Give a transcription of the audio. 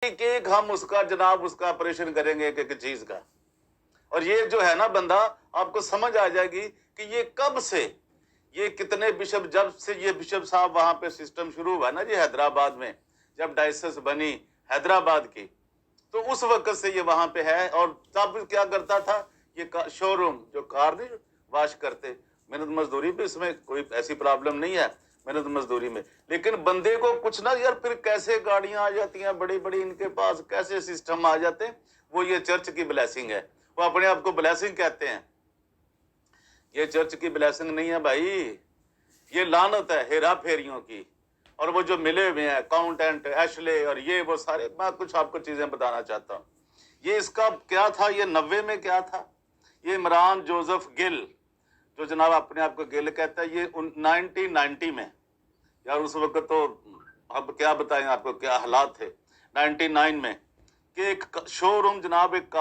एक हम उसका जनाब उसका ऑपरेशन करेंगे एक एक चीज का। और ये जो है ना बंदा, आपको समझ आ जाएगी कि ये कब से, ये कितने बिशप, जब से ये बिशप साहब वहां पे सिस्टम शुरू हुआ ना जी हैदराबाद में, जब डायसिस बनी हैदराबाद की, तो उस वक्त से ये वहां पे है। और तब क्या करता था, ये शोरूम जो कार नहीं वाश करते, मेहनत मजदूरी भी इसमें कोई ऐसी प्रॉब्लम नहीं है मेहनत मजदूरी में, लेकिन बंदे को कुछ ना यार, फिर कैसे गाड़ियां आ जाती हैं बड़ी बड़ी इनके पास, कैसे सिस्टम आ जाते हैं। वो ये चर्च की ब्लेसिंग है, वो अपने आप को ब्लेसिंग कहते हैं। ये चर्च की ब्लेसिंग नहीं है भाई, ये लानत है हेरा फेरियों की। और वो जो मिले हुए हैं अकाउंटेंट एशले और ये वो सारे, मैं कुछ आपको चीजें बताना चाहता हूँ। ये इसका क्या था, ये 90 में क्या था, ये इमरान जोसेफ गिल, जो जनाब अपने आप को गिल कहता है, ये 1990 में, यार उस वक्त तो अब क्या बताएं आपको क्या हालात थे 99 में, कि एक शोरूम जनाब, एक